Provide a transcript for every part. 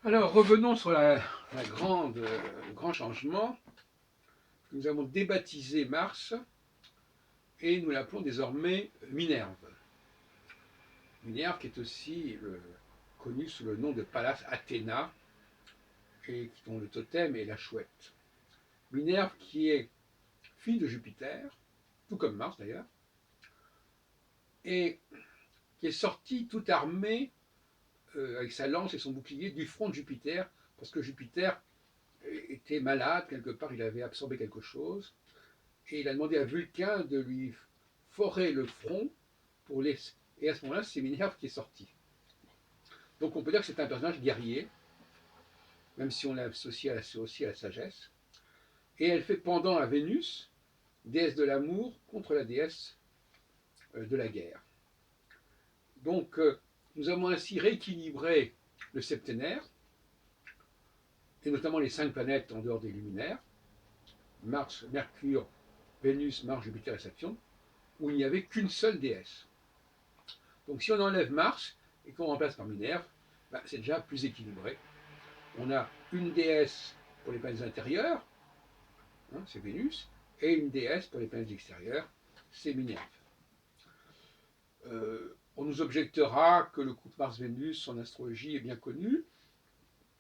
Alors revenons sur le grand changement. Nous avons débaptisé Mars et nous l'appelons désormais Minerve. Minerve qui est aussi connue sous le nom de Pallas Athéna et dont le totem est la chouette. Minerve qui est fille de Jupiter, tout comme Mars d'ailleurs, et qui est sortie tout armée avec sa lance et son bouclier du front de Jupiter, parce que Jupiter était malade, quelque part il avait absorbé quelque chose, et il a demandé à Vulcain de lui forer le front pour les... Et à ce moment-là, c'est Minerve qui est sortie. Donc on peut dire que c'est un personnage guerrier, même si on l'associe aussi à la sagesse. Et elle fait pendant à Vénus, déesse de l'amour, contre la déesse de la guerre. Donc nous avons ainsi rééquilibré le septénaire, et notamment les 5 planètes en dehors des luminaires, Mars, Mercure, Vénus, Mars, Jupiter et Saturne, où il n'y avait qu'une seule déesse. Donc si on enlève Mars et qu'on remplace par Minerve, ben, c'est déjà plus équilibré. On a une déesse pour les planètes intérieures, hein, c'est Vénus, et une déesse pour les planètes extérieures, c'est Minerve. On nous objectera que le couple Mars-Vénus en astrologie est bien connu,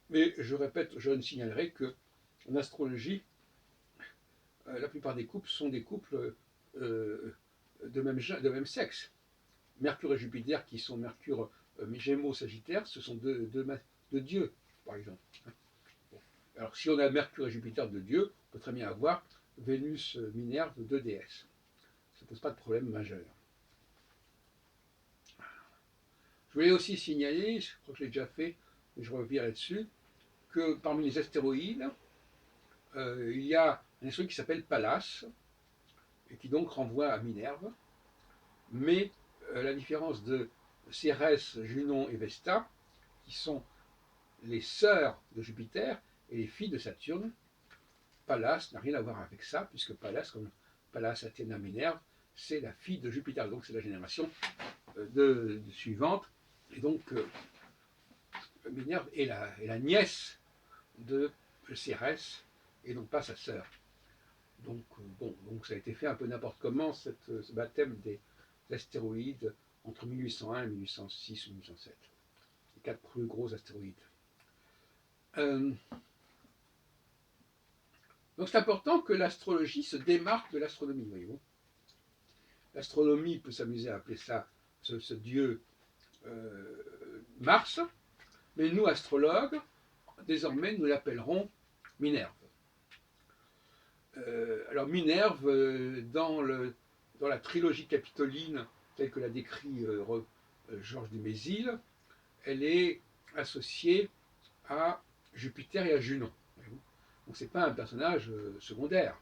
mais je répète, je ne signalerai que en astrologie, la plupart des couples sont des couples de même sexe. Mercure et Jupiter, qui sont Mercure Gémeaux, Sagittaire, ce sont deux dieux, par exemple. Bon. Alors, si on a Mercure et Jupiter de dieux, on peut très bien avoir Vénus, Minerve, deux déesses. Ça ne pose pas de problème majeur. Je voulais aussi signaler, je crois que je l'ai déjà fait, mais je reviens là-dessus, que parmi les astéroïdes, il y a un astéroïde qui s'appelle Pallas, et qui donc renvoie à Minerve, mais la différence de Cérès, Junon et Vesta, qui sont les sœurs de Jupiter et les filles de Saturne, Pallas n'a rien à voir avec ça, puisque Pallas, comme Pallas Athéna Minerve, c'est la fille de Jupiter, donc c'est la génération suivante, et donc Minerve est la nièce de Cérès, et non pas sa sœur. Donc, donc ça a été fait un peu n'importe comment, ce baptême des astéroïdes entre 1801 et 1806 ou 1807. Les 4 plus gros astéroïdes. Donc c'est important que l'astrologie se démarque de l'astronomie, voyez-vous. L'astronomie peut s'amuser à appeler ça ce dieu Mars, mais nous, astrologues, désormais, nous l'appellerons Minerve. Alors Minerve, dans la trilogie capitoline, telle que l'a décrit Georges de Mézil, elle est associée à Jupiter et à Junon. Donc c'est pas un personnage secondaire.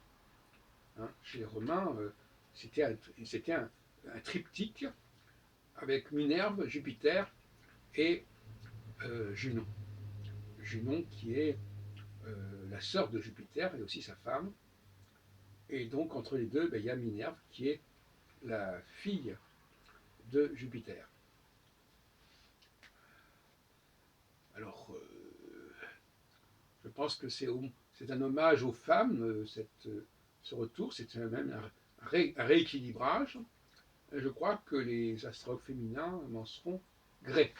Hein. Chez les Romains, c'était un triptyque avec Minerve, Jupiter et Junon. Junon qui est la sœur de Jupiter et aussi sa femme. Et donc entre les deux, ben, il y a Minerve qui est la fille de Jupiter. Alors, je pense que c'est un hommage aux femmes, ce retour, c'est même un rééquilibrage. Je crois que les astrologues féminins m'en seront gré.